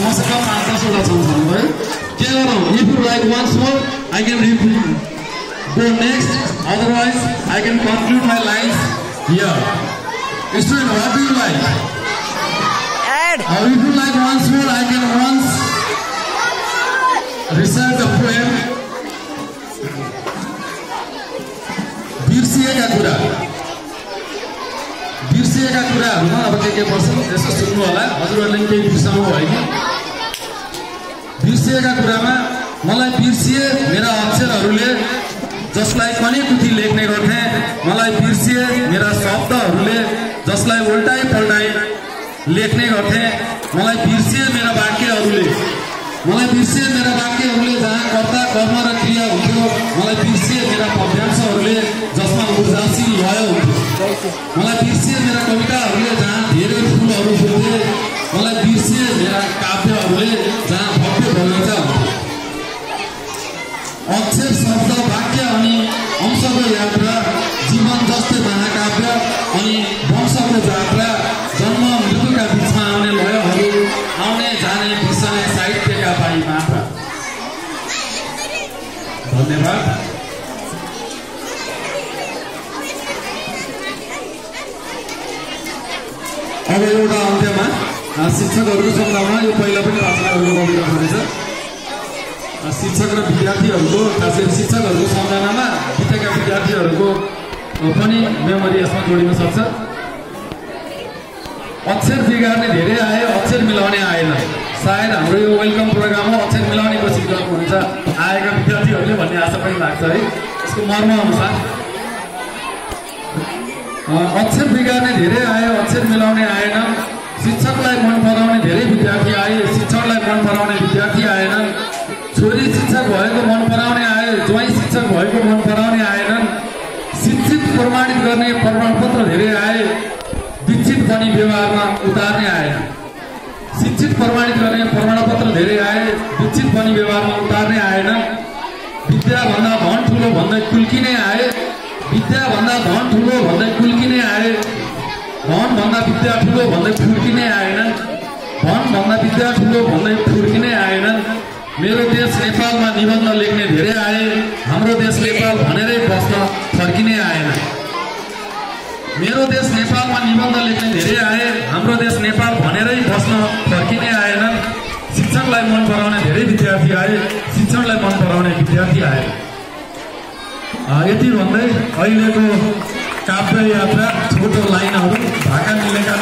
मसँग 5-10 वटा छन् है के गरौँ if you like once more I can go next otherwise I can conclude my lines here. Student, what do you like? Add. If you like once more I can once recite the poem. बिर्सिएका कुराहरुमा अब के पर्छ यसो सुन्नु होला हजुरहरुले केही बिर्साउनु भयो कि बिर्सिएका कुरामा मलाई बिर्सिए मेरा अक्षरहरुले जसलाई कनीकुथी लेख्ने गर्थे मलाई बिर्सिए मेरा शब्दहरुले जसलाई उल्टाई पल्टाई लेख्ने गर्थे मलाई बिर्सिए मेरा वाक्यहरुले जहाँ कर्ता कर्म र क्रिया हुन्थ्यो मलाई बिर्सिए मेरा पद्यांशहरुले जसमा ऊर्जाशील लय हुन्थ्यो मलाई बिर्सिए मेरा कविताहरुले जहाँ धेरै फूलहरु फुल्थे मलाई बिर्सिए मेरा काव्यहरुले जहाँ भव्य बगैँचा हुन्थ्यो अक्षर शब्द वाक्य अनि अंशको यात्रा जीवन जस्तै महाकाव्य अनि वंशको यात्रा जन्म मृत्युका बीचमा आउने लयहरु आउने जाने बिर्सने साहित्यका बाई मात्र। धन्यवाद। अब एउटा अन्त्यमा शिक्षकहरुको सम्बन्धमा यो पहिला पनि रचना गरेको कविता हुनेछ। शिक्षक र विद्यार्थीहरुको खास गरी शिक्षकहरुको सम्बन्धमा बितेका विद्यार्थीहरुको पनि मेमोरी यसमा जोडिन सक्छ। अक्षर बिगार्ने धेरै आए अक्षर मिलाउने आएन। सायद हाम्रो यो वेलकम प्रोग्राममा अक्षर मिलाउने कोसिस गरेको हुन्छ आएका विद्यार्थीहरुले भन्ने आशा पनि लाग्छ है। यसको मर्म अनुसार अक्षर बिगार्ने धेरै आए अक्षर मिलाउने आएन। शिक्षकलाई मन पराउने धेरै विद्यार्थी आए शिक्षकलाई मन पराउने विद्यार्थी आएन। छोरी शिक्षक भएको मन पराउने आए ज्वाइँ शिक्षक भएको मन पराउने आएनन्। शिक्षित प्रमाणित गर्ने प्रमाणपत्र धेरै आए विक्षित पनि व्यवहारमा उतार्ने आएन। शिक्षित प्रमाणित गर्ने प्रमाणपत्र धेरै आए विक्षित पनि व्यवहारमा उतार्ने आएन। विद्याभन्दा धन ठुलो भन्दै कुल्किने आए विद्याभन्दा धन ठुलो भन्दै कुल्किने आए। धनभन्दा विद्या ठुलो भन्दै फुर्किने आएनन्। धनभन्दा विद्या ठुलो भन्दै फुर्किने आएनन्। मेरो देश नेपालमा निबन्ध लेख्ने धेरै आए हाम्रो देश नेपाल भनेरै बस्न फर्किने आएन। मेरो देश नेपालमा निबन्ध लेख्ने धेरै आए हाम्रो देश नेपाल भनेरै बस्न फर्किने आएनन्। शिक्षकलाई मन पराउने धेरै विद्यार्थी आए शिक्षकलाई मन पराउने विद्यार्थी आए। यति भन्दै अहिलेको काव्य यात्रा छोटो लाइनहरु भाका मिलेका